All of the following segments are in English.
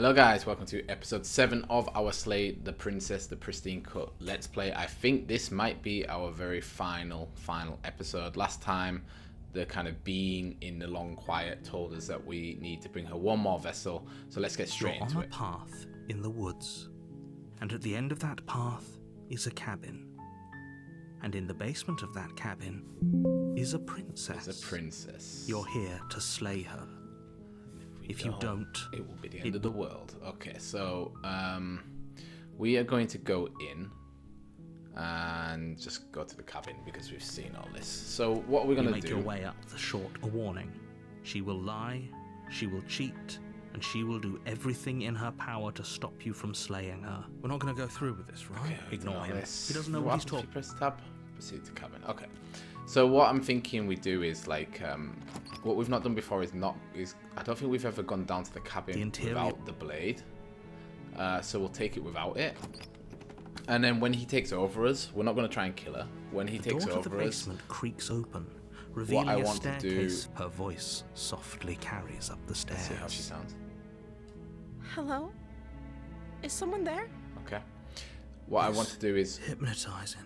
Hello guys, welcome to episode 7 of our Slay the Princess, the Pristine Cut Let's Play. I think this might be our very final episode. Last time, the kind of being in the long quiet told us that we need to bring her one more vessel, so let's get straight into it. You're on a path in the woods, and at the end of that path is a cabin. And in the basement of that cabin is a princess. There's a princess. You're here to slay her. If you don't, it will be the end of the world. Okay, so we are going to go in and just go to the cabin because we've seen all this. So what we're going to do... make your way up the short. A warning. She will lie, she will cheat, and she will do everything in her power to stop you from slaying her. We're not going to go through with this, right? Okay, ignore him. This. He doesn't know what he's talking about. Press tab, proceed to cabin. Okay. So what I'm thinking we do is like what we've not done before is I don't think we've ever gone down to the cabin without the blade. So we'll take it without it. And then when he takes over us, we're not going to try and kill her. When he takes over us, the door to the basement creaks open, revealing what I want a to staircase. do, her voice softly carries up the stairs. let's see how she sounds. Hello? Is someone there? Okay. What I want to do is hypnotizing.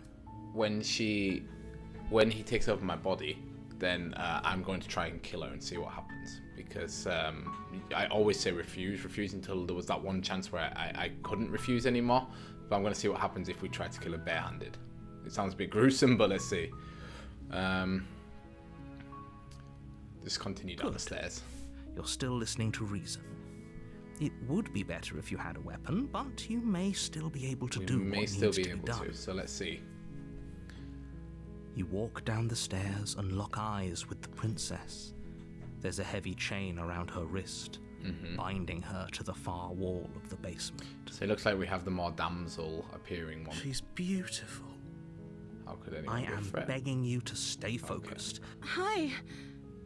When he takes over my body, then I'm going to try and kill her and see what happens. Because I always say refuse until there was that one chance where I couldn't refuse anymore. But I'm going to see what happens if we try to kill her barehanded. It sounds a bit gruesome, but let's see. Just continue down the stairs. You're still listening to reason. It would be better if you had a weapon, but you may still be able to do what needs to be done. So let's see. You walk down the stairs and lock eyes with the princess. There's a heavy chain around her wrist, binding her to the far wall of the basement. So it looks like we have the more damsel appearing one. She's beautiful. How could anyone I be a am threat? begging you to stay focused. Okay. Hi.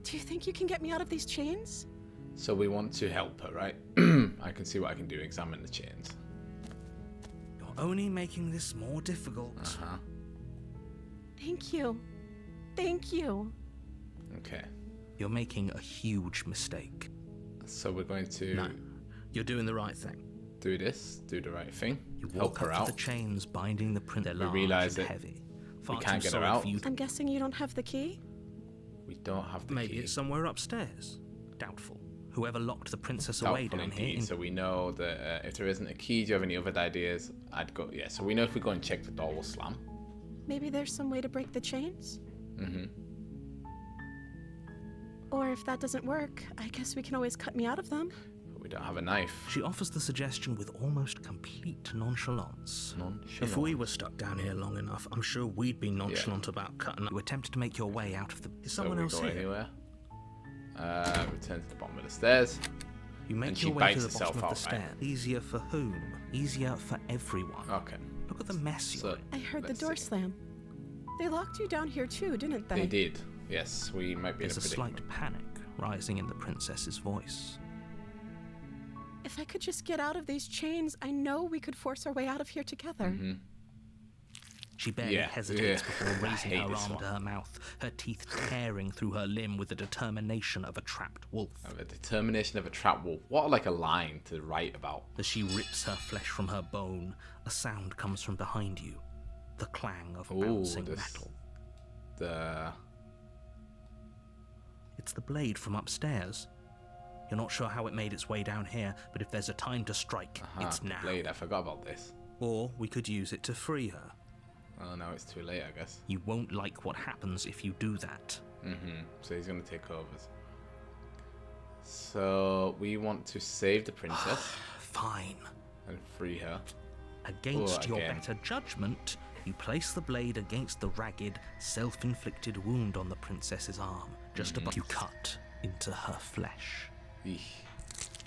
Do you think you can get me out of these chains? So we want to help her, right? I can see what I can do. Examine the chains. You're only making this more difficult. Thank you. Thank you. Okay. You're making a huge mistake. So we're going to... No, you're doing the right thing. Do this. Do the right thing. You help walk her up out. to the chains binding the princess. They're large realise and that heavy. we can't get her out. I'm guessing you don't have the key? We don't have the Maybe key. it's somewhere upstairs. Doubtful. Whoever locked the princess away Doubtful down indeed. here. So we know that if there isn't a key, do you have any other ideas? I'd go... Yeah, so we know if we go and check the door, we'll slam. Maybe there's some way to break the chains? Or if that doesn't work, I guess we can always cut me out of them. But we don't have a knife. She offers the suggestion with almost complete nonchalance. If we were stuck down here long enough, I'm sure we'd be nonchalant about cutting. You attempt to make your way out of the... Is someone else here? Anywhere. Return to the bottom of the stairs. You make your way to the bottom of the stairs. Easier for whom? Easier for everyone. Okay. Look at the mess you're in. I heard the door slam. They locked you down here too, didn't they? They did. Yes, we might be in a There's a slight panic rising in the princess's voice. If I could just get out of these chains, I know we could force our way out of here together. She barely hesitates before raising her arm to her mouth, her teeth tearing through her limb with the determination of a trapped wolf. The determination of a trapped wolf. What like a line to write about. As she rips her flesh from her bone, a sound comes from behind you. The clang of bouncing metal. It's the blade from upstairs. You're not sure how it made its way down here, but if there's a time to strike, it's now. Blade, I forgot about this. Or we could use it to free her. Oh, now it's too late, I guess. You won't like what happens if you do that. So he's going to take over. So we want to save the princess. Fine. And free her. Against your better judgment, you place the blade against the ragged, self-inflicted wound on the princess's arm. Just above you cut into her flesh. Eesh.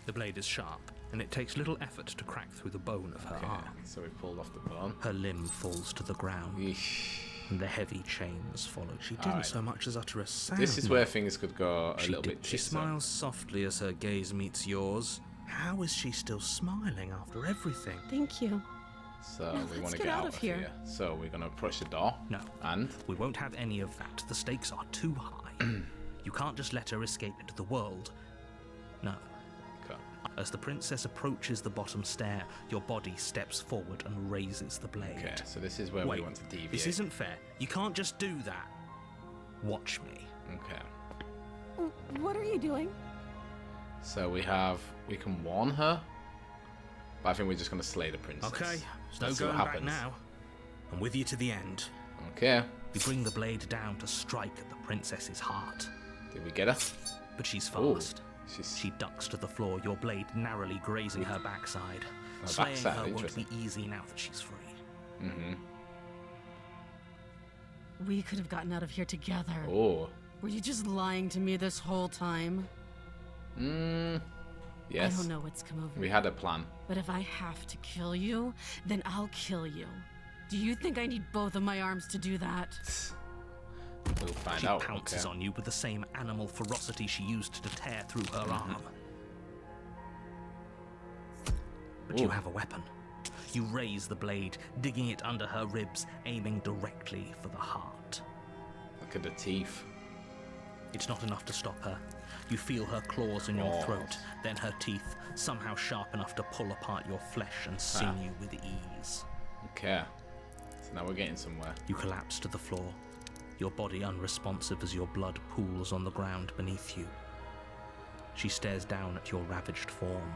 The blade is sharp, and it takes little effort to crack through the bone of her arm. So we pulled off the bone. Her limb falls to the ground, and the heavy chains follow. She didn't so much as utter a sound. This is where things could go a little bit. She smiles softly as her gaze meets yours. How is she still smiling after everything? Thank you. So we want to get out of here. So we're going to approach the door. No. And? We won't have any of that. The stakes are too high. You can't just let her escape into the world. No. As the princess approaches the bottom stair, your body steps forward and raises the blade. Okay, so this is where we want to deviate. This isn't fair. You can't just do that. Watch me. Okay. What are you doing? So we can warn her, but I think we're just going to slay the princess. Okay, there's no going back now. I'm with you to the end. Okay. You bring the blade down to strike at the princess's heart. Did we get her? But she's fast. Ooh, She ducks to the floor, your blade narrowly grazing her backside. Slaying her won't be easy now that she's free. Mm-hmm. We could have gotten out of here together. Oh. Were you just lying to me this whole time? Yes. I don't know what's come over We me. had a plan. But if I have to kill you, then I'll kill you. Do you think I need both of my arms to do that? We'll find She out. pounces on you with the same animal ferocity she used to tear through her arm. But you have a weapon. You raise the blade, digging it under her ribs, aiming directly for the heart. Look at the teeth. It's not enough to stop her. You feel her claws in your throat, then her teeth, somehow sharp enough to pull apart your flesh and sinew with ease. Okay. So now we're getting somewhere. You collapse to the floor, your body unresponsive as your blood pools on the ground beneath you. She stares down at your ravaged form,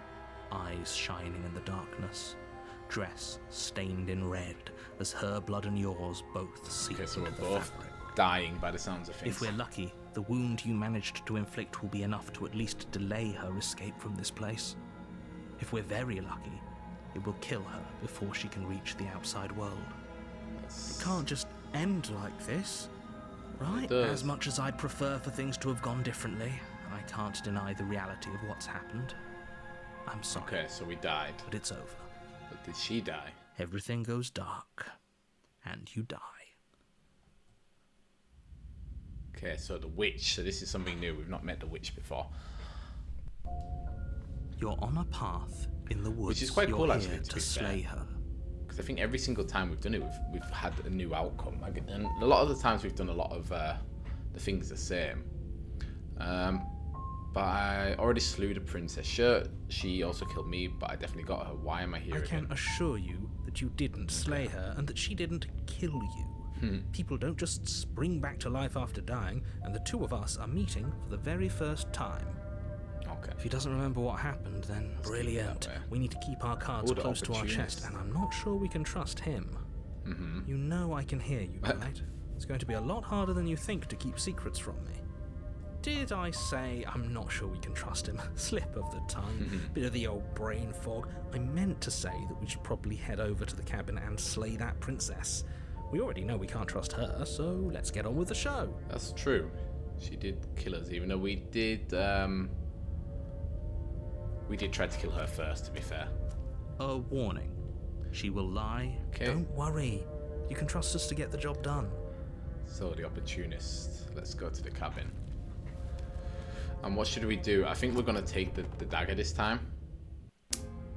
eyes shining in the darkness, dress stained in red as her blood and yours both seep Okay, so into we're the both fabric. dying by the sounds of things. If we're lucky, the wound you managed to inflict will be enough to at least delay her escape from this place. If we're very lucky, it will kill her before she can reach the outside world. It can't just end like this, right? As much as I'd prefer for things to have gone differently, I can't deny the reality of what's happened. I'm sorry. Okay, so we died. But it's over. But did she die? Everything goes dark, and you die. Okay, so the witch. So this is something new. We've not met the witch before. You're on a path in the woods. Which is quite cool, actually, to slay her. Because I think every single time we've done it, we've had a new outcome. And a lot of the times we've done a lot of the things the same. But I already slew the princess. Sure, she also killed me, but I definitely got her. Why am I here again? I can assure you that you didn't slay her and that she didn't kill you. People don't just spring back to life after dying, and the two of us are meeting for the very first time. Okay. If he doesn't remember what happened, then brilliant. We need to keep our cards close to our chest, and I'm not sure we can trust him. You know I can hear you, right? It's going to be a lot harder than you think to keep secrets from me. Did I say I'm not sure we can trust him? Slip of the tongue, bit of the old brain fog. I meant to say that we should probably head over to the cabin and slay that princess. We already know we can't trust her, so let's get on with the show. That's true. She did kill us, even though we did try to kill her first, to be fair. A warning. She will lie. Okay. Don't worry. You can trust us to get the job done. So, the opportunist. Let's go to the cabin. And what should we do? I think we're going to take the dagger this time.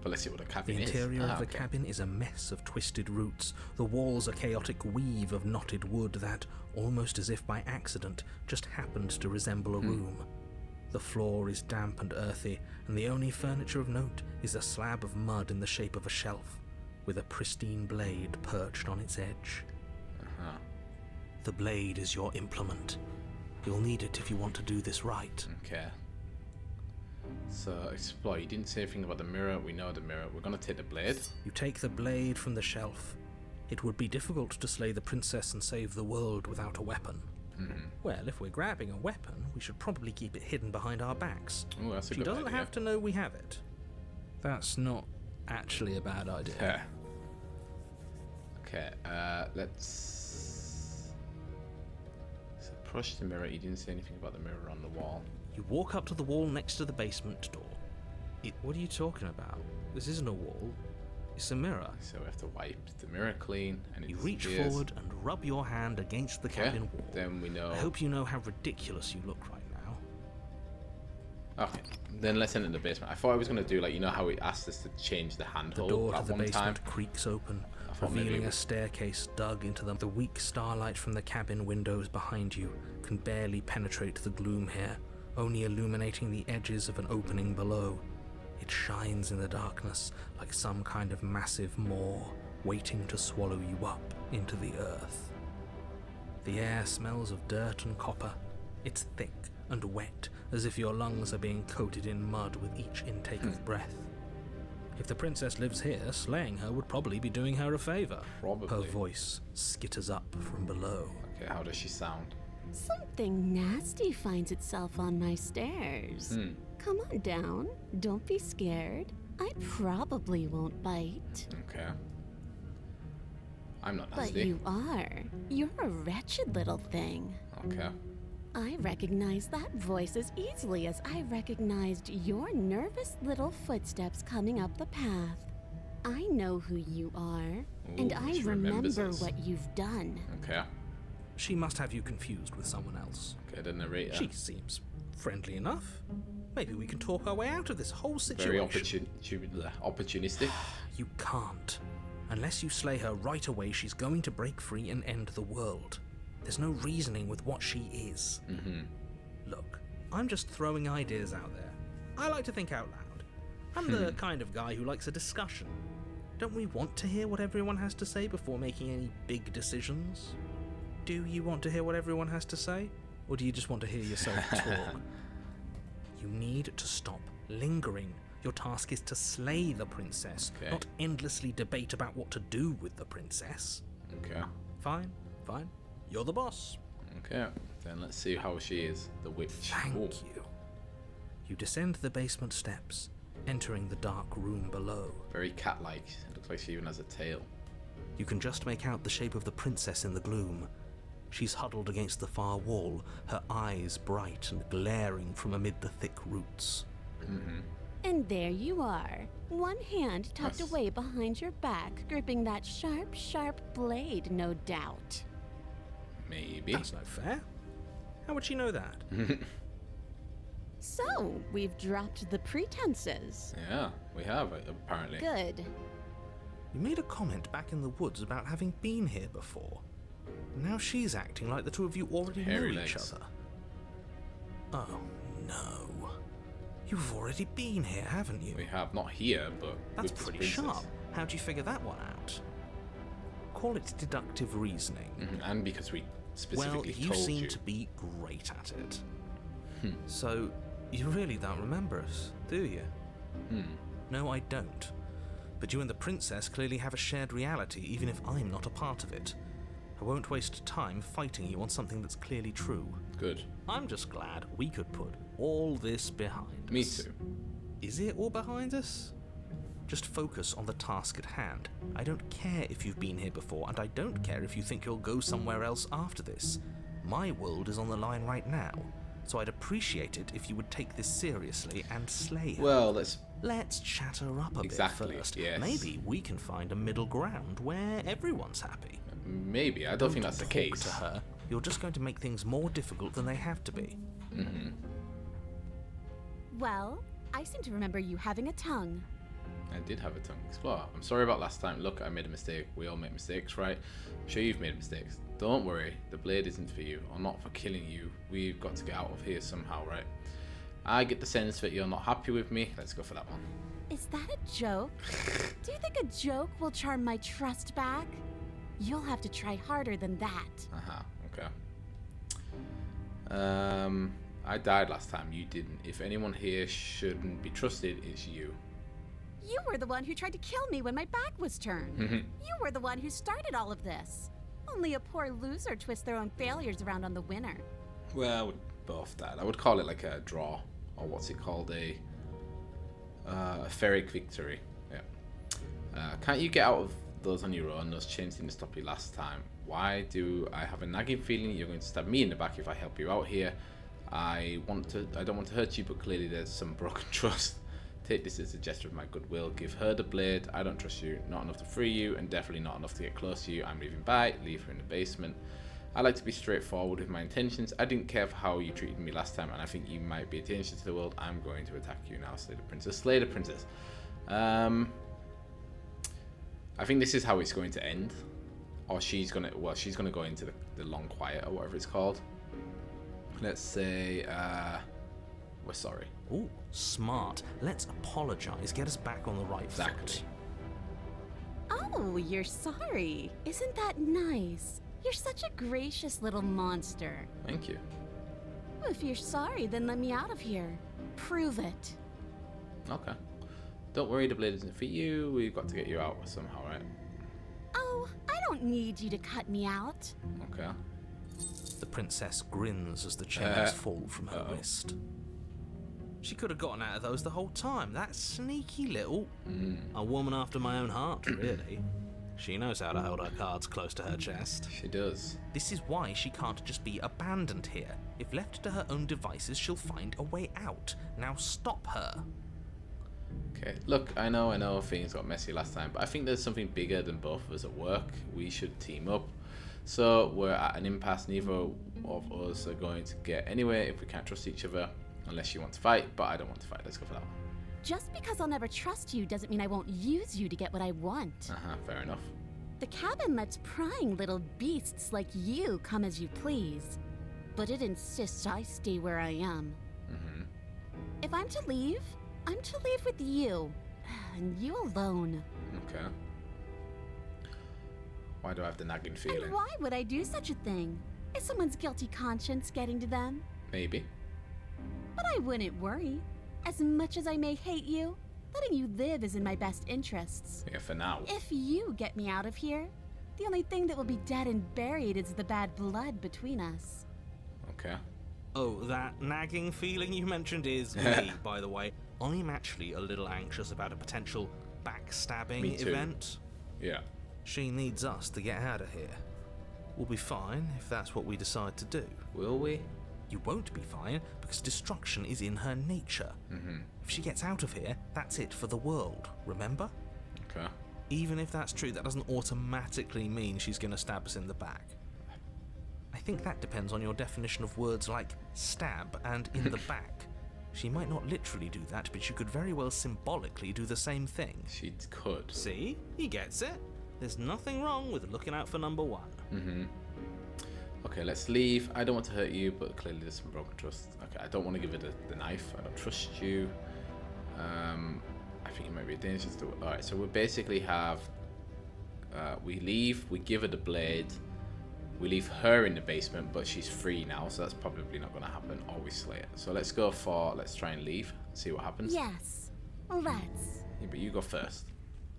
But let's see what the cabin is. The interior of the cabin is a mess of twisted roots. The walls a chaotic weave of knotted wood that, almost as if by accident, just happened to resemble a room. The floor is damp and earthy, and the only furniture of note is a slab of mud in the shape of a shelf, with a pristine blade perched on its edge. The blade is your implement. You'll need it if you want to do this right. Okay. So, explore. You didn't say anything about the mirror. We know the mirror. We're going to take the blade. You take the blade from the shelf. It would be difficult to slay the princess and save the world without a weapon. Well, if we're grabbing a weapon, we should probably keep it hidden behind our backs. Oh, that's a She good doesn't idea. have to know we have it. That's not actually a bad idea. Yeah. Okay, let's approach the mirror. You didn't say anything about the mirror on the wall. You walk up to the wall next to the basement door. What are you talking about? This isn't a wall. It's a mirror. So we have to wipe the mirror clean, and it You reach disappears. forward and rub your hand against the cabin wall. Then we know. I hope you know how ridiculous you look right now. Okay, then let's enter the basement. I thought I was going to do, like, you know how he asked us to change the The handhold door to at the one time? basement creaks open, thought maybe revealing it a staircase dug into them. The weak starlight from the cabin windows behind you can barely penetrate the gloom here, only illuminating the edges of an opening below. It shines in the darkness like some kind of massive maw waiting to swallow you up into the earth. The air smells of dirt and copper. It's thick and wet, as if your lungs are being coated in mud with each intake of breath. If the princess lives here, slaying her would probably be doing her a favor. Probably. Her voice skitters up from below. Okay, how does she sound? Something nasty finds itself on my stairs. Come on down. Don't be scared. I probably won't bite. Okay. I'm not But nasty. you are. You're a wretched little thing. Okay. I recognize that voice as easily as I recognized your nervous little footsteps coming up the path. I know who you are, and I she remembers remember us. what you've done. Okay. She must have you confused with someone else. Okay, the narrator. She seems friendly enough. Maybe we can talk our way out of this whole Very situation. opportunistic. You can't. Unless you slay her right away, she's going to break free and end the world. There's no reasoning with what she is. Look, I'm just throwing ideas out there. I like to think out loud. I'm the kind of guy who likes a discussion. Don't we want to hear what everyone has to say before making any big decisions? Do you want to hear what everyone has to say? Or do you just want to hear yourself talk? You need to stop lingering. Your task is to slay the princess, not endlessly debate about what to do with the princess. Okay. Fine. You're the boss. Okay. Then let's see how she is, the witch. Thank you. You descend the basement steps, entering the dark room below. Very cat-like. It looks like she even has a tail. You can just make out the shape of the princess in the gloom. She's huddled against the far wall, her eyes bright and glaring from amid the thick roots. And there you are, one hand tucked away behind your back, gripping that sharp, sharp blade, no doubt. Maybe. That's no fair. How would she know that? So, we've dropped the pretenses. Yeah, we have, apparently. Good. You made a comment back in the woods about having been here before. Now she's acting like the two of you already Hairy know each legs. other. Oh, no. You've already been here, haven't you? We have, not here, but That's with the pretty princess. sharp. How'd you figure that one out? Call it deductive reasoning. And because we Well, specifically you told seem you. to be great at it. So, you really don't remember us, do you? No, I don't. But you and the princess clearly have a shared reality, even if I'm not a part of it. I won't waste time fighting you on something that's clearly true. Good. I'm just glad we could put all this behind Me us. too. Is it all behind us? Just focus on the task at hand. I don't care if you've been here before, and I don't care if you think you'll go somewhere else after this. My world is on the line right now, so I'd appreciate it if you would take this seriously and slay her. Well, Let's chat her up a Exactly, bit first. yes. Maybe we can find a middle ground where everyone's happy. maybe. I don't think that's the Talk case. to her. You're just going to make things more difficult than they have to be. Well, I seem to remember you having a tongue. I did have a tongue explore. I'm sorry about last time. Look, I made a mistake. We all make mistakes, right? I'm sure you've made mistakes. Don't worry. The blade isn't for you, or not for killing you. We've got to get out of here somehow, right? I get the sense that you're not happy with me. Let's go for that one. Is that a joke? Do you think a joke will charm my trust back? You'll have to try harder than that. Okay. I died last time. You didn't. If anyone here shouldn't be trusted, it's you. You were the one who tried to kill me when my back was turned. You were the one who started all of this. Only a poor loser twists their own failures around on the winner. Well, we both died. I would call it like a draw, or what's it called, a Ferric victory. Yeah. Can't you get out of those on your own? Those chains didn't stop you last time. Why do I have a nagging feeling you're going to stab me in the back if I help you out here? I don't want to hurt you, but clearly there's some broken trust. Take this as a gesture of my goodwill. Give her the blade. I don't trust you. Not enough to free you, and definitely not enough to get close to you. I'm leaving by. Leave her in the basement. I like to be straightforward with my intentions. I didn't care for how you treated me last time, and I think you might be a danger to the world. I'm going to attack you now. Slay the princess. Slay the princess. I think this is how it's going to end. Or she's gonna go into the long quiet or whatever it's called. Let's say we're sorry. Ooh, smart. Let's apologize. Get us back on the right foot. Oh, you're sorry. Isn't that nice? You're such a gracious little monster. Thank you. If you're sorry, then let me out of here. Prove it. Okay. Don't worry, the blade isn't for you. We've got to get you out somehow, right? Oh, I don't need you to cut me out. Okay. The princess grins as the chains fall from her wrist. She could have gotten out of those the whole time. That sneaky little... A woman after my own heart, really. She knows how to hold her cards close to her chest. She does. This is why she can't just be abandoned here. If left to her own devices, she'll find a way out. Now stop her. Okay, look, I know things got messy last time, but I think there's something bigger than both of us at work. We should team up. So we're at an impasse. Neither of us are going to get anywhere if we can't trust each other. Unless you want to fight, but I don't want to fight. Let's go for that one. Just because I'll never trust you doesn't mean I won't use you to get what I want. Fair enough. The cabin lets prying little beasts like you come as you please. But it insists I stay where I am. If I'm to leave, I'm to leave with you. And you alone. Okay. Why do I have the nagging feeling? And why would I do such a thing? Is someone's guilty conscience getting to them? Maybe. But I wouldn't worry. As much as I may hate you, letting you live is in my best interests. Yeah, for now. If you get me out of here, the only thing that will be dead and buried is the bad blood between us. Okay. Oh, that nagging feeling you mentioned is me, by the way. I'm actually a little anxious about a potential backstabbing event. Yeah. She needs us to get out of here. We'll be fine if that's what we decide to do. Will we? You won't be fine because destruction is in her nature. If she gets out of here, that's it for the world, remember? Okay. Even if that's true, that doesn't automatically mean she's going to stab us in the back. I think that depends on your definition of words like stab and in the back. She might not literally do that, but she could very well symbolically do the same thing. She could. See? He gets it. There's nothing wrong with looking out for number one. Okay, let's leave. I don't want to hurt you, but clearly there's some broken trust. Okay, I don't want to give her the knife. I don't trust you. I think it might be dangerous to... Alright, so we basically have... we leave, we give her the blade. We leave her in the basement, but she's free now, so that's probably not going to happen, or we slay it. So let's go for... Let's try and leave. See what happens. Yes, let's. Yeah, but you go first.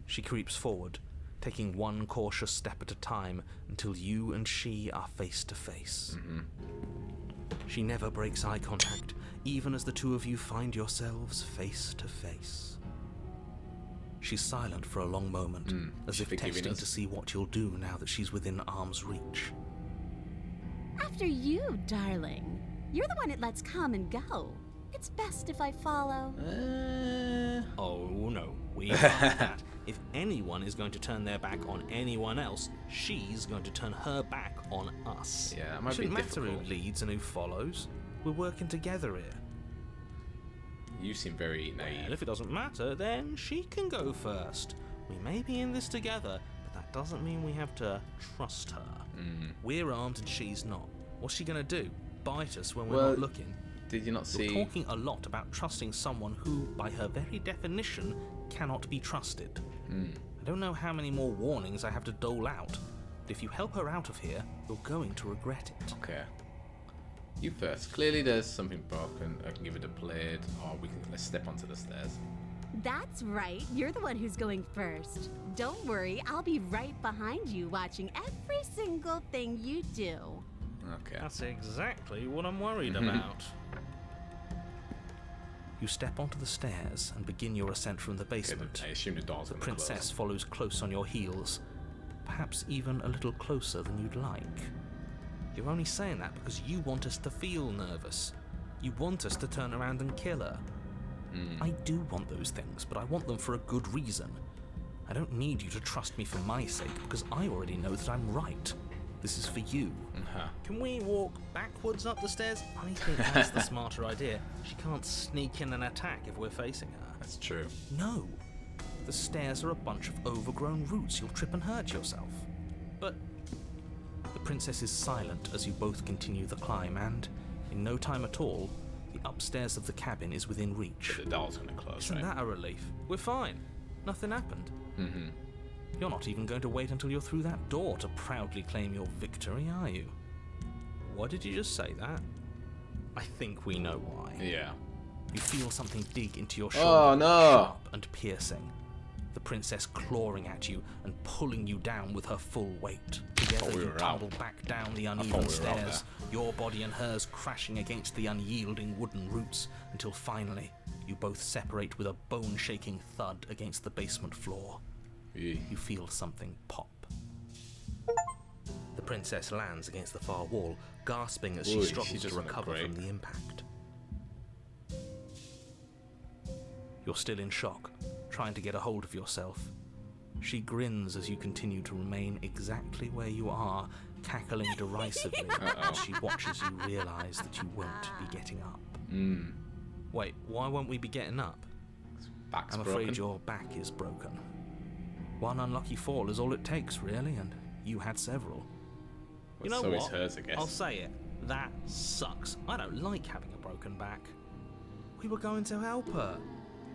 She creeps forward, taking one cautious step at a time until you and she are face to face. She never breaks eye contact, even as the two of you find yourselves face to face. She's silent for a long moment, as if testing to see what you'll do now that she's within arm's reach. After you, darling. You're the one it lets come and go. It's best if I follow. Oh no, we got that. If anyone is going to turn their back on anyone else, she's going to turn her back on us. Yeah, that might be difficult. It difficult. doesn't matter who leads and who follows. We're working together here. You seem very naive. And if it doesn't matter, then she can go first. We may be in this together, but that doesn't mean we have to trust her. We're armed and she's not. What's she gonna do? Bite us when we're not looking? Did you not see... You're talking a lot about trusting someone who, by her very definition, cannot be trusted. I don't know how many more warnings I have to dole out, but if you help her out of here, you're going to regret it. Okay. You first. Clearly there's something broken. I can give it a blade, or let's step onto the stairs. That's right. You're the one who's going first. Don't worry, I'll be right behind you watching every single thing you do. Okay. That's exactly what I'm worried about. You step onto the stairs and begin your ascent from the basement. I assume the door's The gonna princess close. follows close on your heels, perhaps even a little closer than you'd like. You're only saying that because you want us to feel nervous. You want us to turn around and kill her. I do want those things, but I want them for a good reason. I don't need you to trust me for my sake, because I already know that I'm right. This is for you. Can we walk backwards up the stairs? I think that's the smarter idea. She can't sneak in and attack if we're facing her. That's true. No. The stairs are a bunch of overgrown roots. You'll trip and hurt yourself. But the princess is silent as you both continue the climb, and in no time at all, The upstairs of the cabin is within reach. But the door's gonna close, Isn't that a relief? We're fine. Nothing happened. You're not even going to wait until you're through that door to proudly claim your victory, are you? Why did you just say that? I think we know why. Yeah. You feel something dig into your shoulder, Oh, no. sharp and piercing. The princess clawing at you and pulling you down with her full weight. Together you tumble back down the uneven stairs, your body and hers crashing against the unyielding wooden roots, until finally you both separate with a bone-shaking thud against the basement floor. You feel something pop. The princess lands against the far wall, gasping as she struggles to recover from the impact. You're still in shock, trying to get a hold of yourself. She grins as you continue to remain exactly where you are, cackling derisively as she watches you realize that you won't be getting up. Wait, why won't we be getting up? Back's I'm afraid your back is broken. One unlucky fall is all it takes, really, and you had several. You know so what? Is hers, I guess. I'll say it. That sucks. I don't like having a broken back. We were going to help her.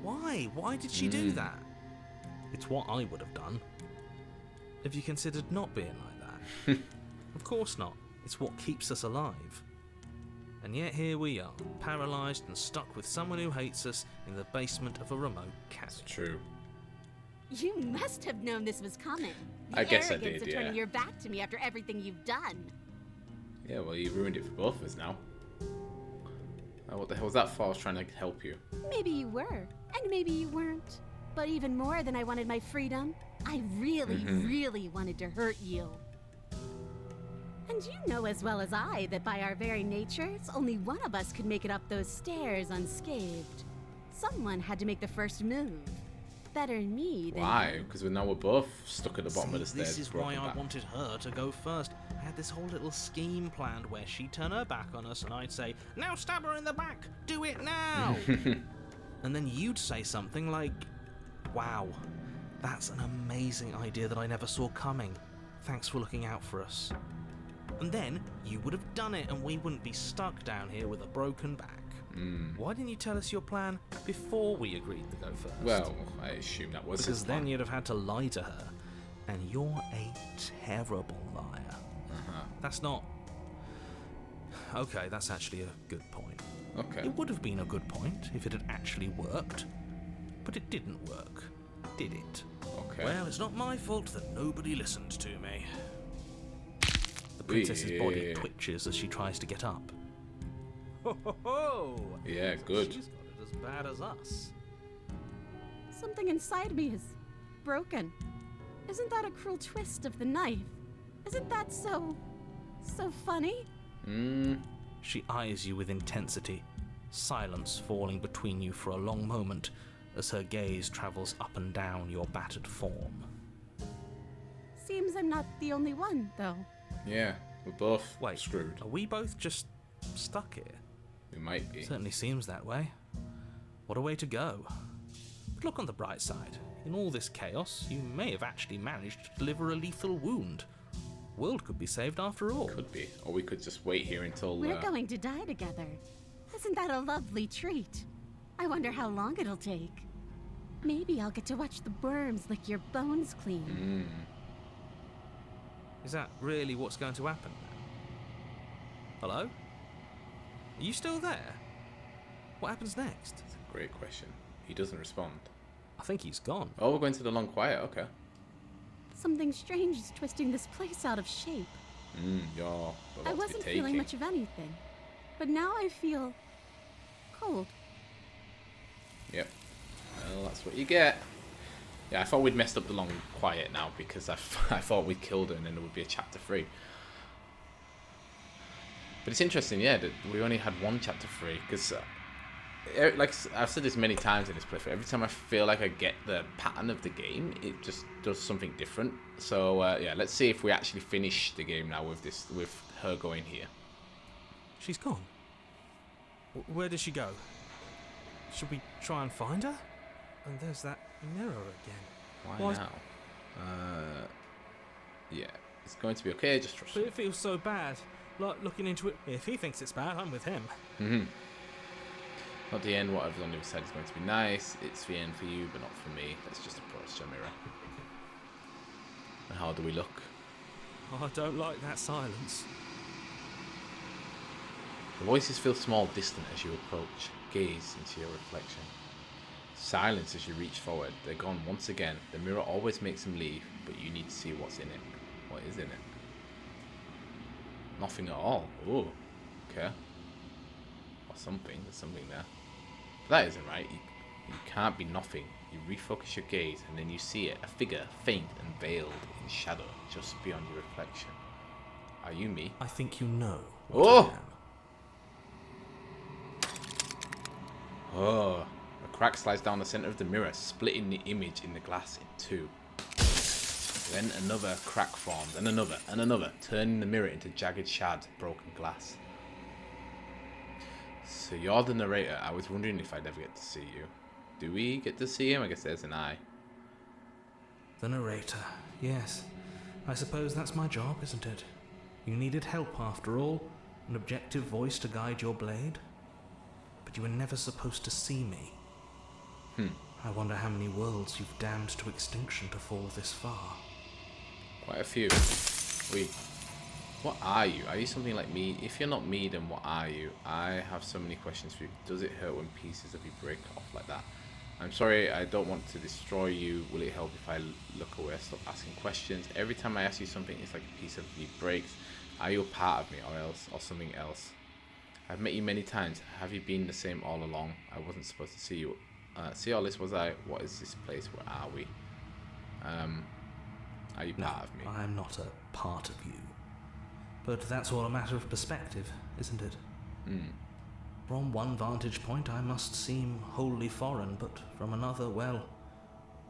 Why? Why did she do that? It's what I would have done. Have you considered not being like that? Of course not. It's what keeps us alive. And yet here we are, paralysed and stuck with someone who hates us in the basement of a remote cabin. That's true. You must have known this was coming. The I guess I arrogance did, of turning yeah. your back to me after everything you've done. Yeah, well, you ruined it for both of us now. What the hell was that for? I was trying to help you. Maybe you were, and maybe you weren't. But even more than I wanted my freedom, I really, really wanted to hurt you. And you know as well as I that by our very natures, only one of us could make it up those stairs unscathed. Someone had to make the first move. Better me than Why? Because now we're both stuck at the bottom of the stairs. This is why I wanted her to go first. I had this whole little scheme planned where she'd turn her back on us and I'd say, "Now stab her in the back! Do it now!" And then you'd say something like, "Wow, that's an amazing idea that I never saw coming. Thanks for looking out for us." And then you would have done it and we wouldn't be stuck down here with a broken back. Why didn't you tell us your plan before we agreed to go first? Well, I assume that was because his plan. then you'd have had to lie to her, and you're a terrible liar. That's not... Okay, that's actually a good point. Okay. It would have been a good point if it had actually worked, but it didn't work, did it? Okay. Well, it's not my fault that nobody listened to me. The princess's body twitches as she tries to get up. Ho ho ho! Yeah, good. She's got it as bad as us. something inside me is broken. Isn't that a cruel twist of the knife? Isn't that so funny? She eyes you with intensity, silence falling between you for a long moment as her gaze travels up and down your battered form. Seems I'm not the only one, though. Yeah, we're both Wait, screwed. are we both just stuck here? We might be. Certainly seems that way. What a way to go. But look on the bright side. In all this chaos, you may have actually managed to deliver a lethal wound. World could be saved after all. Could be. Or we could just wait here until... We're going to die together. Isn't that a lovely treat? I wonder how long it'll take. Maybe I'll get to watch the worms lick your bones clean. Is that really what's going to happen? Hello? Are you still there? What happens next? That's a great question. He doesn't respond. I think he's gone. Oh, we're going to the long quiet. Okay. Something strange is twisting this place out of shape. You're about I to be wasn't taking. feeling much of anything. But now I feel cold. Yep. Well, that's what you get. Yeah, I thought we'd messed up the long quiet now because I thought we'd killed her and then there would be a chapter 3. But it's interesting, yeah, that we only had one chapter 3 because, like I've said this many times in this playthrough, every time I feel like I get the pattern of the game, it just does something different. So yeah, let's see if we actually finish the game now with her going here. She's gone. Where did she go? Should we try and find her? And there's that mirror again. Why now? Yeah, it's going to be okay. Just trust But me. it feels so bad. Like looking into it. If he thinks it's bad, I'm with him. Not the end. Whatever's on the other side is going to be nice. It's the end for you, but not for me. Let's just approach the mirror. And how do we look? Oh, I don't like that silence. The voices feel small, distant as you approach. Gaze into your reflection. Silence as you reach forward. They're gone once again. The mirror always makes them leave, but you need to see what's in it. What is in it? Nothing at all. Oh, okay. Or something. There's something there. But that isn't right. You can't be nothing. You refocus your gaze, and then you see it. A figure, faint and veiled in shadow, just beyond your reflection. Are you me? I think you know. Oh! Oh. A crack slides down the center of the mirror, splitting the image in the glass in two. Then another crack forms, and another, turning the mirror into jagged shards of broken glass. So you're the narrator. I was wondering if I'd ever get to see you. Do we get to see him? I guess there's an eye. The narrator, yes. I suppose that's my job, isn't it? You needed help after all, an objective voice to guide your blade. But you were never supposed to see me. I wonder how many worlds you've damned to extinction to fall this far. Quite a few. Wait, what are you? Are you something like me? If you're not me, then what are you? I have so many questions for you. Does it hurt when pieces of you break off like that? I'm sorry, I don't want to destroy you. Will it help if I look away, stop asking questions? Every time I ask you something, it's like a piece of you breaks. Are you a part of me, or something else? I've met you many times. Have you been the same all along? I wasn't supposed to see you. See all this, was I? What is this place? Where are we? Are you part of me? I'm not a part of you. But that's all a matter of perspective, isn't it? From one vantage point, I must seem wholly foreign, but from another, well,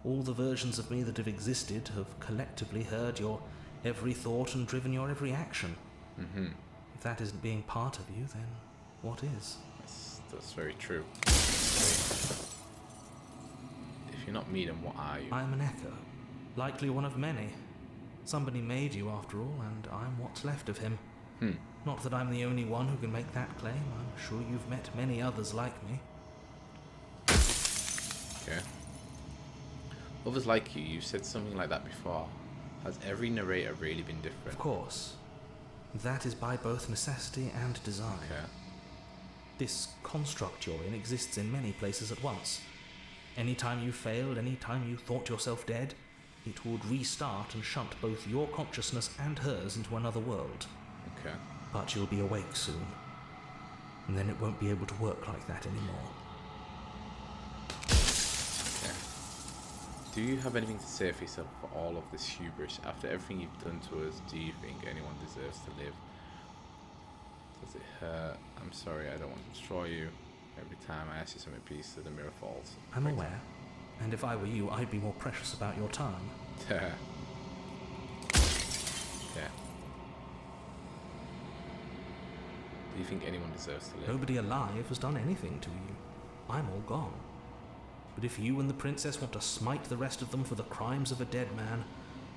all the versions of me that have existed have collectively heard your every thought and driven your every action. If that isn't being part of you, then what is? That's very true. If you're not me, then what are you? I'm an echo, likely one of many. Somebody made you, after all, and I'm what's left of him. Not that I'm the only one who can make that claim. I'm sure you've met many others like me. Okay. Others like you, you've said something like that before. Has every narrator really been different? Of course. That is by both necessity and design. Okay. This construct you're in exists in many places at once. Anytime you failed, anytime you thought yourself dead, it would restart and shunt both your consciousness and hers into another world. Okay. But you'll be awake soon. And then it won't be able to work like that anymore. Okay. Do you have anything to say for yourself for all of this hubris? After everything you've done to us, do you think anyone deserves to live? Does it hurt? I'm sorry, I don't want to destroy you. Every time I ask you something, piece of the mirror falls. I'm aware. And if I were you, I'd be more precious about your time. Yeah. Do you think anyone deserves to live? Nobody alive has done anything to you. I'm all gone. But if you and the princess want to smite the rest of them for the crimes of a dead man,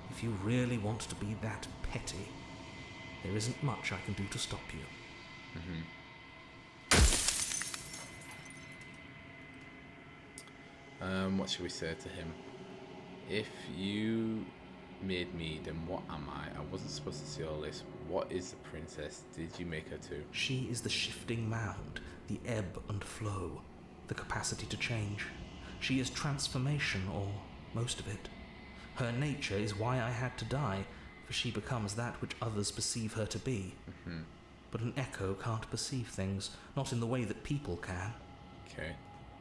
if you really want to be that petty, there isn't much I can do to stop you. What should we say to him? If you made me, then what am I? I wasn't supposed to see all this. What is the princess? Did you make her too? She is the shifting mound, the ebb and flow, the capacity to change. She is transformation, or most of it. Her nature is why I had to die, for she becomes that which others perceive her to be. But an echo can't perceive things, not in the way that people can. Okay.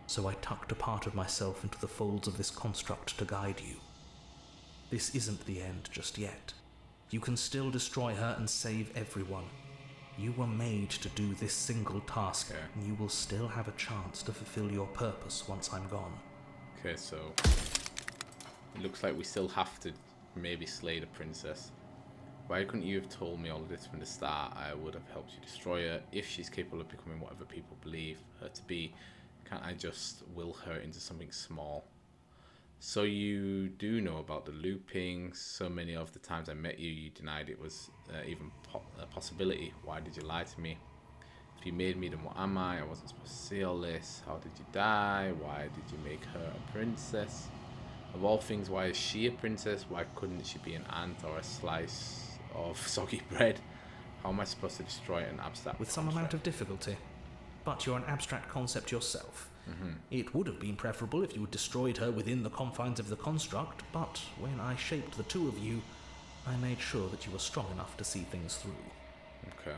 So I tucked a part of myself into the folds of this construct to guide you. This isn't the end just yet. You can still destroy her and save everyone. You were made to do this single task, and you will still have a chance to fulfill your purpose once I'm gone. Okay, so it looks like we still have to maybe slay the princess. Why couldn't you have told me all of this from the start? I would have helped you destroy her. If she's capable of becoming whatever people believe her to be, can't I just will her into something small? So you do know about the looping. So many of the times I met you, you denied it was even a possibility. Why did you lie to me? If you made me, then what am I? I wasn't supposed to see all this. How did you die? Why did you make her a princess? Of all things, why is she a princess? Why couldn't she be an ant or a slice of soggy bread? How am I supposed to destroy an abstract With some amount of difficulty. But you're an abstract concept yourself. It would have been preferable if you had destroyed her within the confines of the construct, but when I shaped the two of you, I made sure that you were strong enough to see things through. Okay.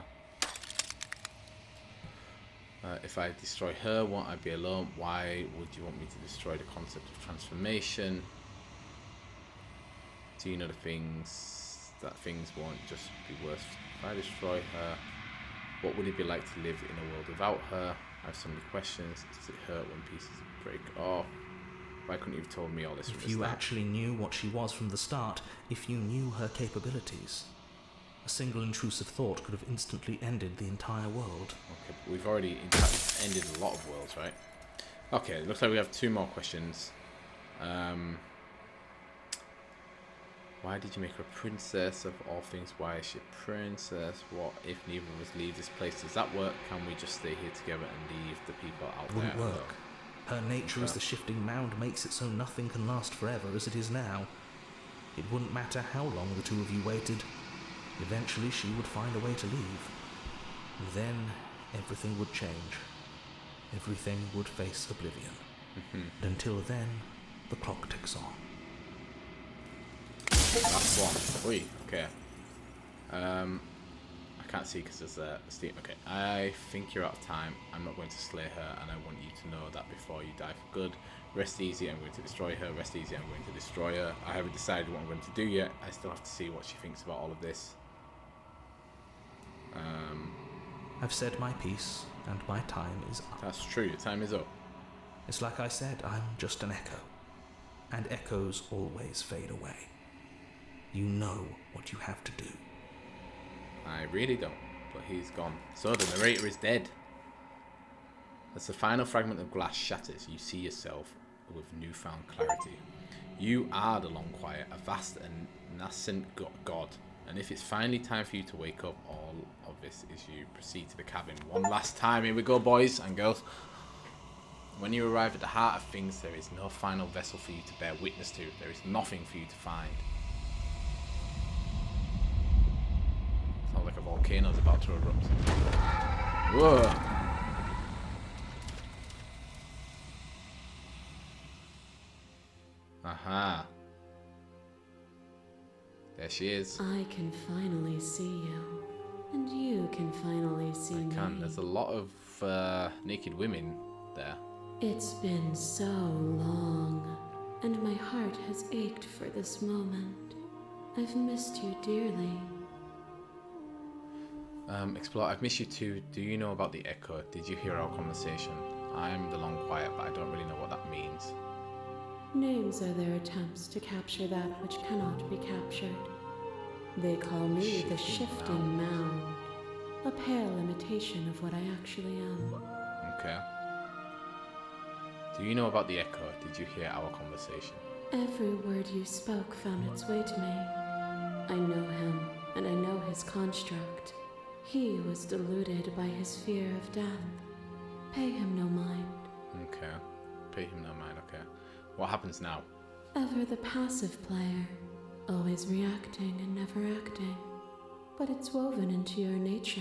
If I destroy her, won't I be alone? Why would you want me to destroy the concept of transformation? Do you know the things that things won't just be worse if I destroy her? What would it be like to live in a world without her? I have so many questions. Does it hurt when pieces break off? Why couldn't you have told me all this from the start? If you actually knew what she was from the start, if you knew her capabilities, a single intrusive thought could have instantly ended the entire world. Okay, but we've already in fact ended a lot of worlds, right? Okay, it looks like we have 2 more questions. Why did you make her a princess? Of all things, why is she a princess? What if neither of us leave this place? Does that work? Can we just stay here together and leave the people out there? Wouldn't work. Her nature as the shifting mound makes it so nothing can last forever as it is now. It wouldn't matter how long the two of you waited. Eventually she would find a way to leave. And then everything would change. Everything would face oblivion. And until then, the clock ticks on. Last one. Oi, okay. I can't see because there's a steam. Okay, I think you're out of time. I'm not going to slay her, and I want you to know that before you die for good. Rest easy, I'm going to destroy her. Rest easy, I'm going to destroy her. I haven't decided what I'm going to do yet. I still have to see what she thinks about all of this. I've said my piece, and my time is up. That's true, your time is up. It's like I said, I'm just an echo. And echoes always fade away. You know what you have to do. I really don't, but he's gone. So the narrator is dead. As the final fragment of glass shatters, you see yourself with newfound clarity. You are the Long Quiet, a vast and nascent god. And if it's finally time for you to wake up, all of this is you. Proceed to the cabin one last time. Here we go, boys and girls. When you arrive at the heart of things, there is no final vessel for you to bear witness to. There is nothing for you to find. Sounds like a volcano is about to erupt. Whoa! Aha. There she is. I can finally see you. And you can finally see me. I can. There's a lot of naked women there. It's been so long, and my heart has ached for this moment. I've missed you dearly. Explore, I've missed you too. Do you know about the echo? Did you hear our conversation? I'm the Long Quiet, but I don't really know what that means. Names are their attempts to capture that which cannot be captured. They call me the Shifting Mound, a pale imitation of what I actually am. Okay. Do you know about the echo? Did you hear our conversation? Every word you spoke found its way to me. I know him, and I know his construct. He was deluded by his fear of death. Pay him no mind. Okay. Pay him no mind, okay. What happens now? Ever the passive player, always reacting and never acting. But it's woven into your nature,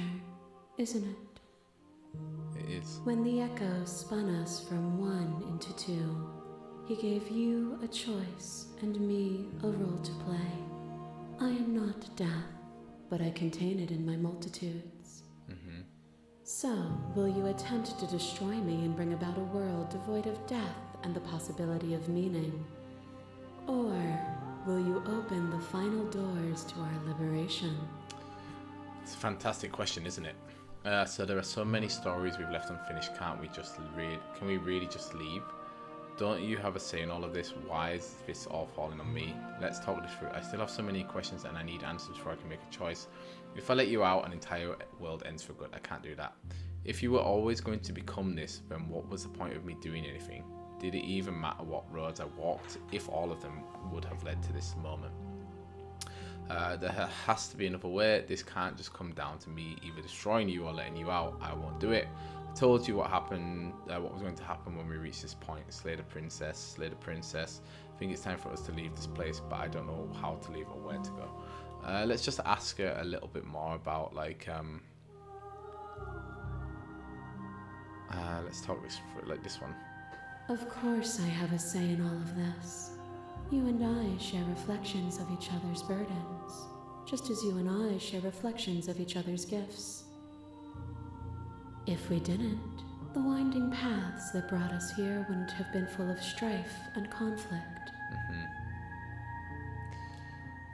isn't it? It is. When the echo spun us from one into two, he gave you a choice and me a role to play. I am not death, but I contain it in my multitudes. So, will you attempt to destroy me and bring about a world devoid of death and the possibility of meaning? Or will you open the final doors to our liberation? It's a fantastic question, isn't it? So there are so many stories we've left unfinished. Can't we just read? Can we really just leave? Don't you have a say in all of this? Why is this all falling on me? Let's talk this through. I still have so many questions and I need answers before I can make a choice. If I let you out, an entire world ends for good. I can't do that. If you were always going to become this, then what was the point of me doing anything? Did it even matter what roads I walked if all of them would have led to this moment? There has to be another way. This can't just come down to me either destroying you or letting you out. I won't do it. I told you what happened, what was going to happen when we reach this point. Slay the princess, slay the princess. I think it's time for us to leave this place, but I don't know how to leave or where to go. Let's just ask her a little bit more about, like, let's talk this for, like, this one. Of course I have a say in all of this. You and I share reflections of each other's burdens, just as you and I share reflections of each other's gifts. If we didn't, the winding paths that brought us here wouldn't have been full of strife and conflict.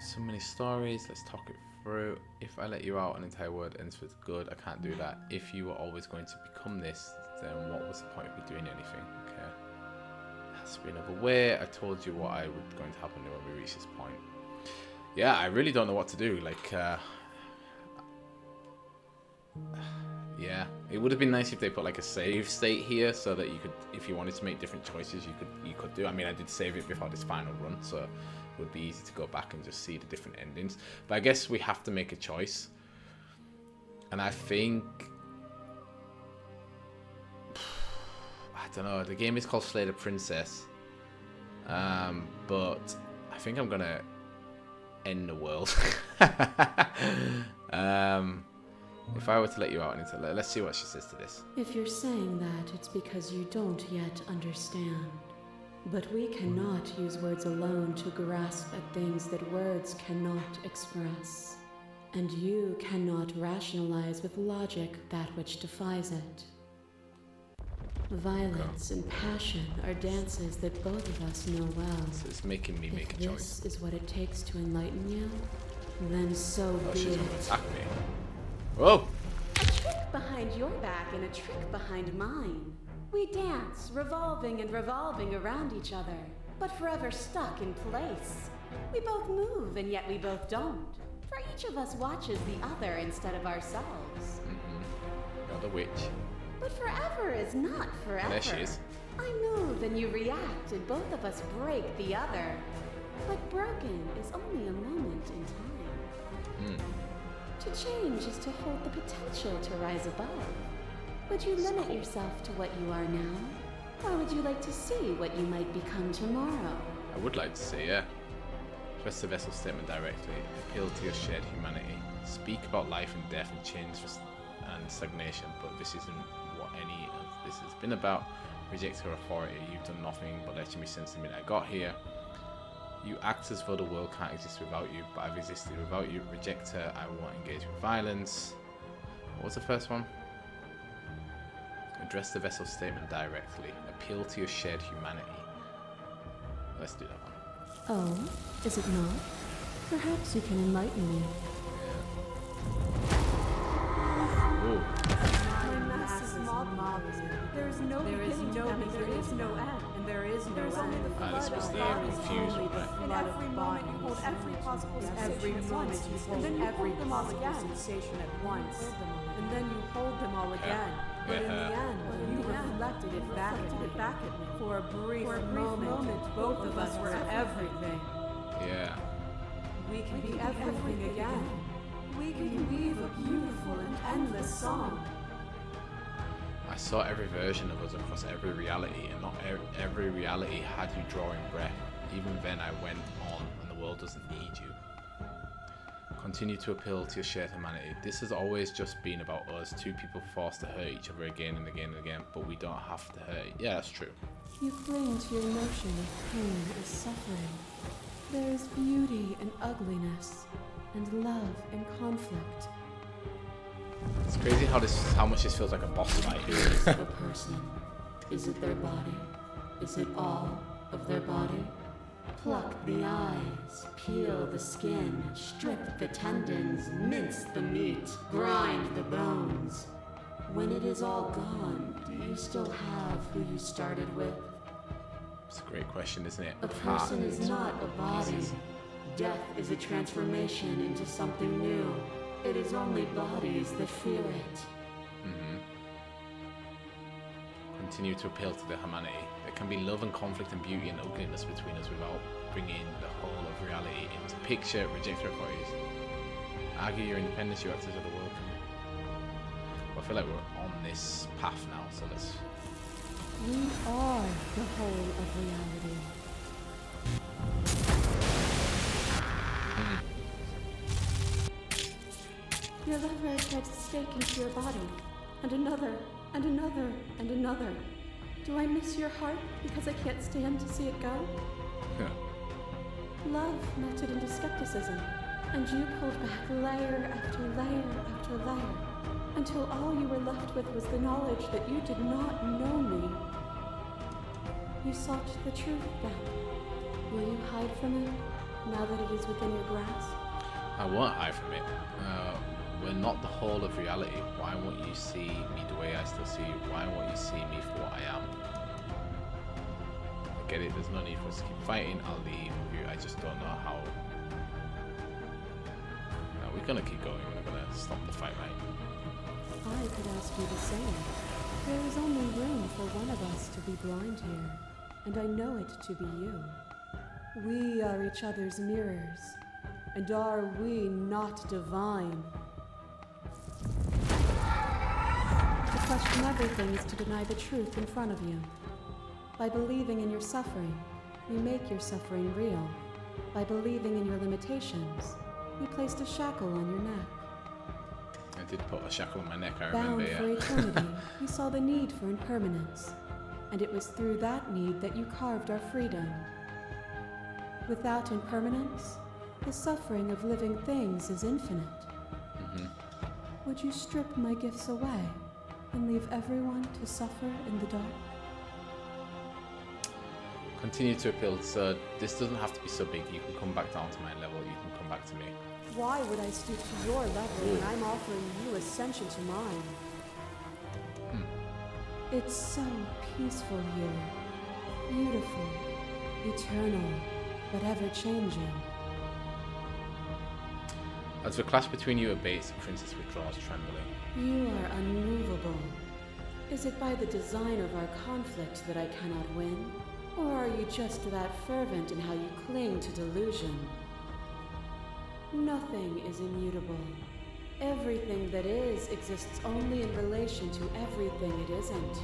So many stories, let's talk it through. If I let you out, an entire word ends with good. I can't do that. If you were always going to become this, then what was the point of me doing anything? Okay. Has to be another way. I told you what I was going to happen when we reach this point. Yeah, I really don't know what to do. Like, yeah, it would have been nice if they put like a save state here so that you could, if you wanted to make different choices, you could do. I mean, I did save it before this final run, so it would be easy to go back and just see the different endings. But I guess we have to make a choice, and I think, I don't know, the game is called Slay the Princess, but I think I'm gonna end the world. If I were to let you out, let's see what she says to this. If you're saying that, it's because you don't yet understand. But we cannot use words alone to grasp at things that words cannot express. And you cannot rationalize with logic that which defies it. Violence and passion are dances that both of us know well. So it's making me make a choice. If this is what it takes to enlighten you, then so be she's it. gonna attack me. Whoa! A trick behind your back and a trick behind mine. We dance, revolving and revolving around each other, but forever stuck in place. We both move, and yet we both don't. For each of us watches the other instead of ourselves. You're the witch. But forever is not forever. There she is. I move and you react, and both of us break the other. But broken is only a moment in time. To change is to hold the potential to rise above. Would you limit yourself to what you are now? Or would you like to see what you might become tomorrow? I would like to see, yeah. Address the vessel statement directly. Appeal to your shared humanity. Speak about life and death and change and stagnation, but this isn't what any of this has been about. Reject her authority. You've done nothing but letting me sense the minute I got here. You act as though the world can't exist without you, but I've existed without you. Reject her. I won't engage with violence. What was the first one? Address the vessel statement directly. Appeal to your shared humanity. Let's do that one. Oh, is it not? Perhaps you can enlighten me. Ooh. There is no beginning, there is no end, and there is no end. This was the confusion, right? In every moment you hold every possible sensation at once, and then you hold them all again. Sensation at once, and then you hold them all again. But in the end, you reflected it back at me. For a brief moment, both of us were everything. Yeah. We can be everything again. We can weave a beautiful and endless song. I saw every version of us across every reality, and not every reality had you drawing breath. Even then I went on, and the world doesn't need you. Continue to appeal to your shared humanity. This has always just been about us, two people forced to hurt each other again and again and again, but we don't have to hurt. Yeah, that's true. You cling to your notion of pain as suffering. There is beauty in ugliness, and love in conflict. It's crazy how much this feels like a boss fight. Is the person? Is it their body? Is it all of their body? Pluck the eyes, peel the skin, strip the tendons, mince the meat, grind the bones. When it is all gone, do you still have who you started with? It's a great question, isn't it? A person is not a body. Death is a transformation into something new. It is only bodies that feel it. Continue to appeal to the humanity. There can be love and conflict and beauty and ugliness between us without bringing the whole of reality into picture, reject your authorities. Argue your independence, you act as though the world can... Well, I feel like we're on this path now, so let's... We are the whole of reality. Your lover tried to stake into your body, and another, and another, and another. Do I miss your heart because I can't stand to see it go? Love melted into skepticism, and you pulled back layer after layer after layer, until all you were left with was the knowledge that you did not know me. You sought the truth then. Will you hide from it, now that it is within your grasp? I won't hide from it. We're not the whole of reality. Why won't you see me the way I still see you? Why won't you see me for what I am? I get it, there's no need for us to keep fighting. I'll leave you. I just don't know how. No, we're gonna keep going. We're not gonna stop the fight, right? I could ask you the same. There is only room for one of us to be blind here, and I know it to be you. We are each other's mirrors, and are we not divine? To question everything is to deny the truth in front of you. By believing in your suffering, you make your suffering real. By believing in your limitations, you placed a shackle on your neck. I did put a shackle on my neck, I remember, Bound for eternity, you saw the need for impermanence, and it was through that need that you carved our freedom. Without impermanence, the suffering of living things is infinite. Would you strip my gifts away and leave everyone to suffer in the dark? Continue to appeal, so this doesn't have to be so big. You can come back down to my level, you can come back to me. Why would I stoop to your level when I'm offering you ascension to mine? It's so peaceful here. Beautiful, eternal, but ever-changing. As the clash between you abates, the princess withdraws, trembling. You are unmovable. Is it by the design of our conflict that I cannot win? Or are you just that fervent in how you cling to delusion? Nothing is immutable. Everything that is exists only in relation to everything it isn't.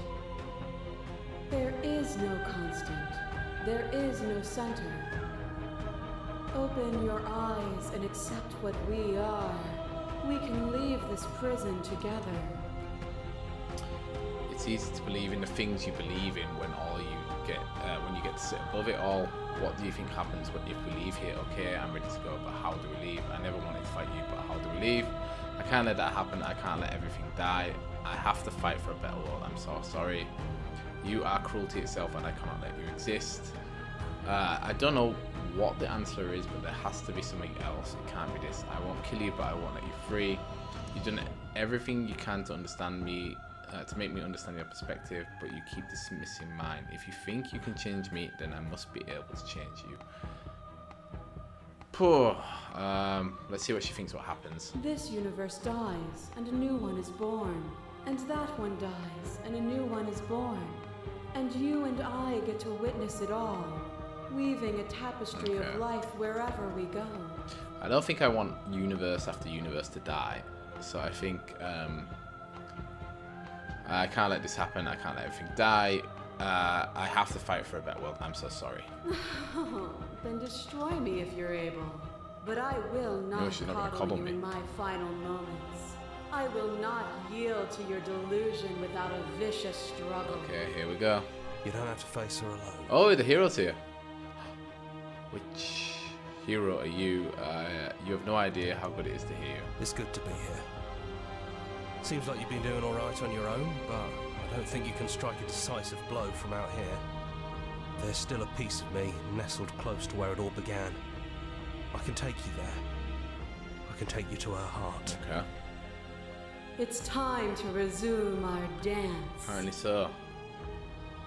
There is no constant. There is no center. Open your eyes and accept what we are. We can leave this prison together. It's easy to believe in the things you believe in when when you get to sit above it all. What do you think happens if we leave here? Okay, I'm ready to go, but how do we leave? I never wanted to fight you, but how do we leave? I can't let that happen. I can't let everything die. I have to fight for a better world. I'm so sorry. You are cruelty itself, and I cannot let you exist. I don't know what the answer is, but there has to be something else. It can't be this. I won't kill you, but I won't let you free. You've done everything you can to understand me, to make me understand your perspective, but you keep dismissing mine. If you think you can change me, then I must be able to change you. Poor. Let's see what she thinks what happens. This universe dies, and a new one is born. And that one dies, and a new one is born. And you and I get to witness it all, weaving a tapestry of life wherever we go. I don't think I want universe after universe to die, so I think I can't let this happen. I can't let everything die. I have to fight for a better world. I'm so sorry. Then destroy me if you're able. But I will not coddle you in my final moments. I will not yield to your delusion without a vicious struggle. Okay, here we go. You don't have to face her alone. Oh, the hero's here. Which hero are you? You have no idea how good it is to hear you. It's good to be here. Seems like you've been doing all right on your own, but I don't think you can strike a decisive blow from out here. There's still a piece of me nestled close to where it all began. I can take you there. I can take you to her heart. Okay. It's time to resume our dance. Apparently so.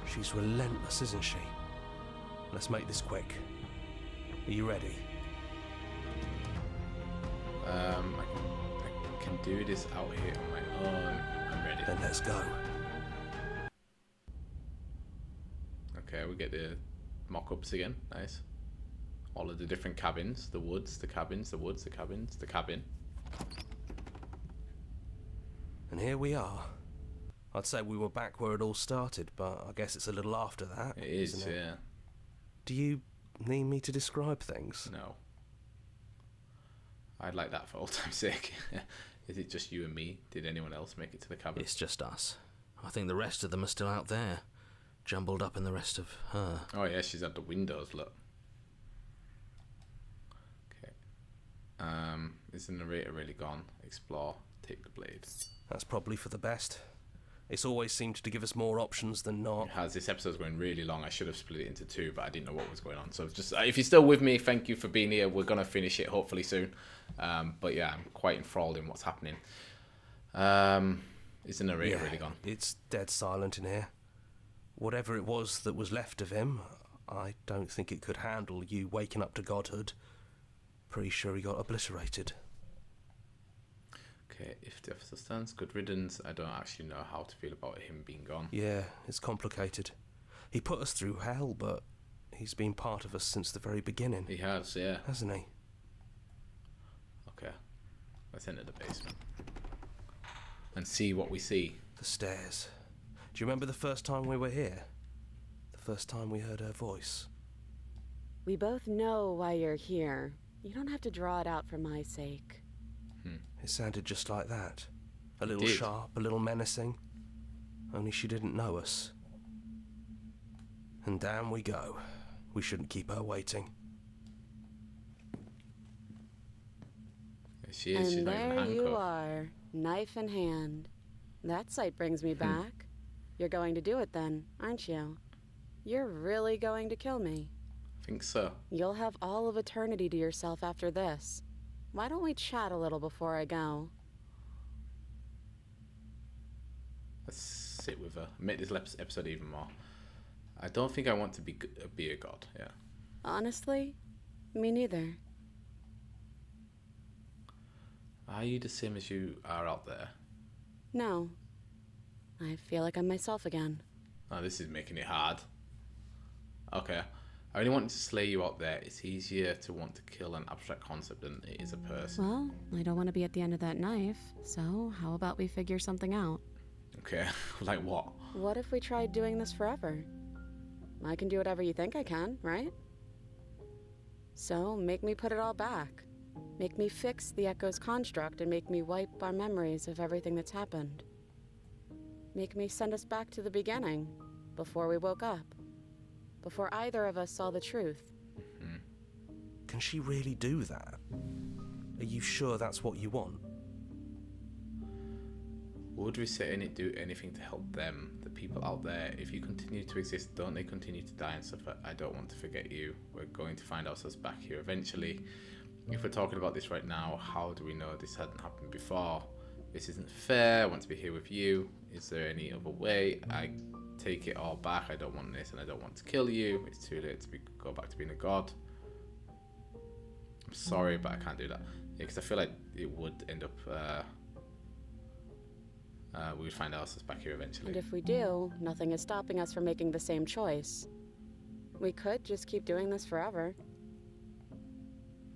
She's relentless, isn't she? Let's make this quick. Are you ready? I can do this out here on my own. I'm ready. Then let's go. Okay, we get the mock-ups again. Nice. all of the different cabins, the woods, the cabins, the woods, the cabins, the cabin. And here we are. I'd say we were back where it all started, but I guess it's a little after that. It is, isn't it? yeah. Do you need me to describe things? No. I'd like that for old time's sake. Is it just you and me? Did anyone else make it to the cabin? It's just us. I think the rest of them are still out there, jumbled up in the rest of her. Oh yeah, she's at the windows, look. Okay. Is the narrator really gone? Explore, take the blade. That's probably for the best. It's always seemed to give us more options than not. It has. This episode's going really long. I should have split it into two, but I didn't know what was going on. So just if you're still with me, thank you for being here. We're going to finish it hopefully soon. But yeah, I'm quite enthralled in what's happening. Is the narrator really gone? It's dead silent in here. Whatever it was that was left of him, I don't think it could handle you waking up to godhood. Pretty sure he got obliterated. Okay, if the episode stands, good riddance. I don't actually know how to feel about him being gone. Yeah, it's complicated. He put us through hell, but he's been part of us since the very beginning. He has, yeah. Hasn't he? Okay, let's enter the basement and see what we see. The stairs. Do you remember the first time we were here? The first time we heard her voice? We both know why you're here. You don't have to draw it out for my sake. It sounded just like that. A little sharp, a little menacing. Only she didn't know us. And down we go. We shouldn't keep her waiting. There she is. She's And not even there handcuffed. you are, knife in hand. That sight brings me back. You're going to do it then, aren't you? You're really going to kill me. I think so. You'll have all of eternity to yourself after this. Why don't we chat a little before I go? Let's sit with her. Make this episode even more. I don't think I want to be a god, yeah. Honestly, me neither. Are you the same as you are out there? No. I feel like I'm myself again. Oh, this is making it hard. Okay. I only want to slay you out there. It's easier to want to kill an abstract concept than it is a person. Well, I don't want to be at the end of that knife, so how about we figure something out? Okay, like what? What if we tried doing this forever? I can do whatever you think I can, right? So, make me put it all back. Make me fix the Echo's construct and make me wipe our memories of everything that's happened. Make me send us back to the beginning, before we woke up. Before either of us saw the truth. Can she really do that? Are you sure that's what you want? Would we say do anything to help them, the people out there? If you continue to exist, don't they continue to die and suffer? I don't want to forget you. We're going to find ourselves back here eventually. If we're talking about this right now, how do we know this hadn't happened before? This isn't fair. I want to be here with you. Is there any other way? I take it all back. I don't want this and I don't want to kill you. It's too late to go back to being a god. I'm sorry, but I can't do that. Yeah, because I feel like it would end up... we would find ourselves back here eventually. And if we do, nothing is stopping us from making the same choice. We could just keep doing this forever.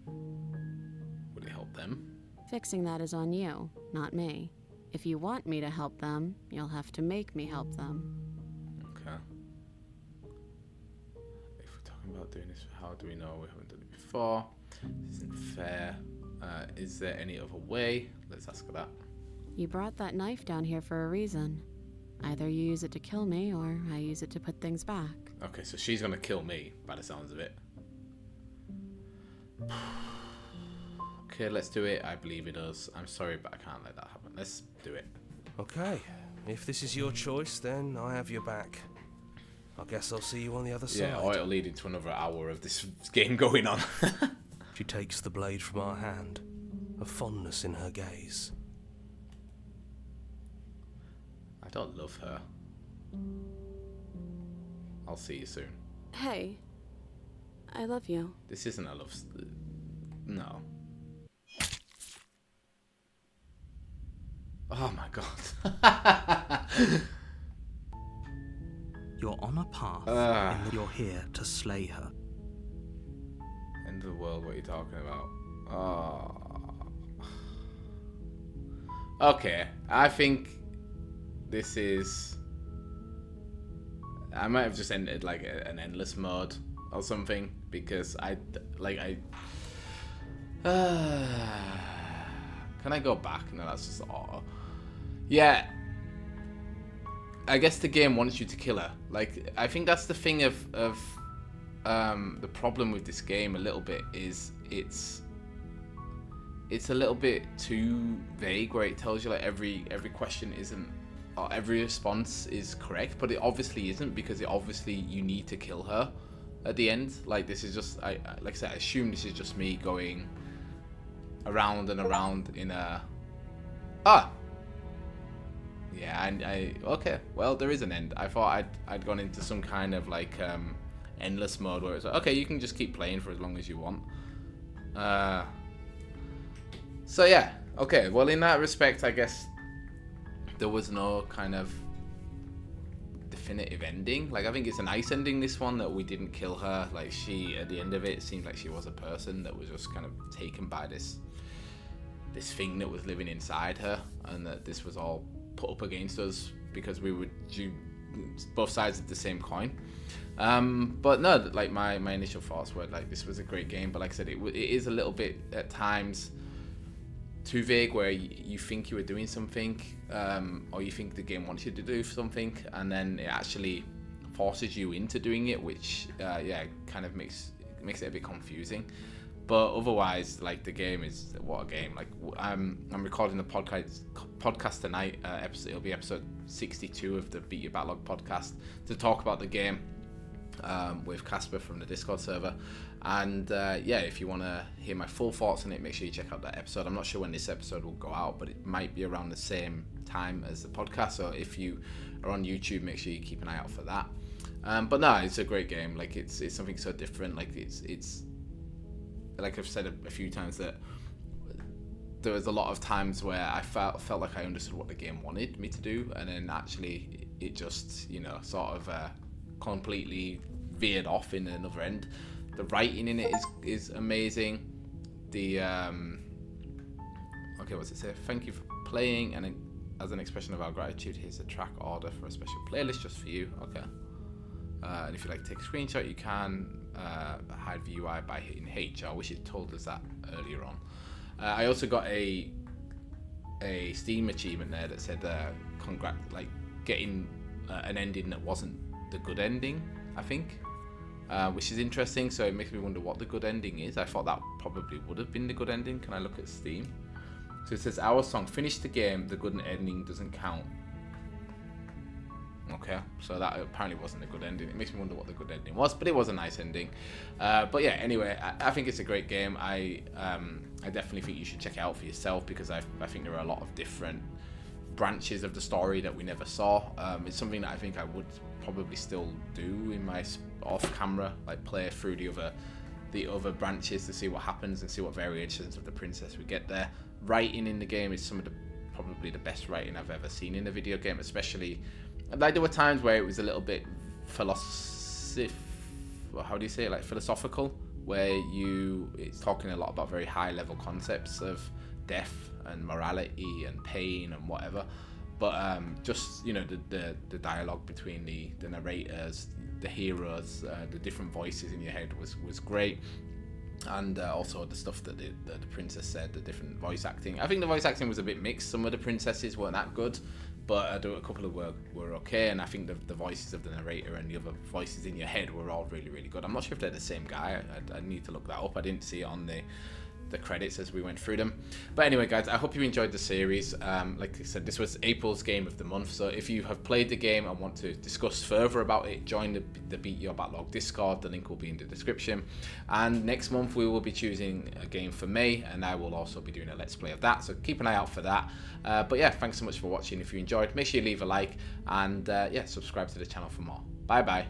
Would it help them? Fixing that is on you, not me. If you want me to help them, you'll have to make me help them. Okay. If we're talking about doing this, how do we know we haven't done it before? This isn't fair. Is there any other way? Let's ask her that. You brought that knife down here for a reason. Either you use it to kill me, or I use it to put things back. Okay, so she's gonna kill me, by the sounds of it. Okay, let's do it. I believe in us. I'm sorry, but I can't let that happen. Let's do it. Okay, if this is your choice, then I have your back. I guess I'll see you on the other side. Yeah, or it'll lead into another hour of this game going on. She takes the blade from our hand, a fondness in her gaze. I don't love her. I'll see you soon. Hey, I love you. This isn't a love... No. Oh my god. You're on a path, and you're here to slay her. End of the world, what are you talking about? Oh. Okay, I think this is... I might have just entered like an endless mode or something, because can I go back? No, that's just auto. Yeah, I guess the game wants you to kill her. Like, I think that's the thing of the problem with this game a little bit, is it's a little bit too vague, where it tells you like every question isn't, or every response is correct, but it obviously isn't, because it obviously you need to kill her at the end. Like, this is just, like I said, I assume this is just me going around and around in a... Yeah, okay, well, there is an end. I thought I'd gone into some kind of like endless mode where it's like, okay, you can just keep playing for as long as you want. So yeah, okay, well, in that respect, I guess there was no kind of definitive ending. Like, I think it's a nice ending, this one, that we didn't kill her. Like, she, at the end of it seemed like she was a person that was just kind of taken by this thing that was living inside her, and that this was all put up against us because we would do both sides of the same coin. But no, like my initial thoughts were like, this was a great game, but like I said, it is a little bit at times too vague, where you think you were doing something, or you think the game wants you to do something, and then it actually forces you into doing it, which kind of makes it a bit confusing. But otherwise, like, the game is, what a game. Like, I'm recording the podcast tonight. It'll be episode 62 of the Beat Your Backlog podcast, to talk about the game with Casper from the Discord server. And if you want to hear my full thoughts on it, make sure you check out that episode. I'm not sure when this episode will go out, but it might be around the same time as the podcast. So if you are on YouTube, make sure you keep an eye out for that. But no, it's a great game. Like, it's something so different. Like, it's like I've said a few times, that there was a lot of times where I felt like I understood what the game wanted me to do, and then actually it just, sort of completely veered off in another end. The writing in it is amazing. The what's it say? Thank you for playing, and as an expression of our gratitude, here's a track order for a special playlist just for you. Okay. And if you like to take a screenshot, you can hide the UI by hitting H. I wish it told us that earlier on. I also got a Steam achievement there that said getting an ending that wasn't the good ending, I think, which is interesting. So it makes me wonder what the good ending is. I thought that probably would have been the good ending. Can I look at Steam? So it says, our song, finish the game, the good ending doesn't count. Okay, so that apparently wasn't a good ending. It makes me wonder what the good ending was, but it was a nice ending. But yeah, anyway, I think it's a great game. I definitely think you should check it out for yourself, because I think there are a lot of different branches of the story that we never saw. It's something that I think I would probably still do in my off-camera, like play through the other branches to see what happens and see what variations of the princess we get there. Writing in the game is probably the best writing I've ever seen in a video game, especially. Like, there were times where it was a little bit philosophical, where it's talking a lot about very high level concepts of death and morality and pain and whatever. But just the dialogue between the narrators, the heroes, the different voices in your head was great. And also the stuff that the princess said, the different voice acting. I think the voice acting was a bit mixed. Some of the princesses weren't that good, but a couple of were okay. And I think the voices of the narrator and the other voices in your head were all really, really good. I'm not sure if they're the same guy. I need to look that up. I didn't see it on the credits as we went through them. But anyway, guys, I hope you enjoyed the series. Like I said, this was April's game of the month, so if you have played the game and want to discuss further about it, join the Beat Your Backlog Discord. The link will be in the description. And next month we will be choosing a game for May, and I will also be doing a Let's Play of that, so keep an eye out for that. But yeah, thanks so much for watching. If you enjoyed, make sure you leave a like, and subscribe to the channel for more. Bye bye.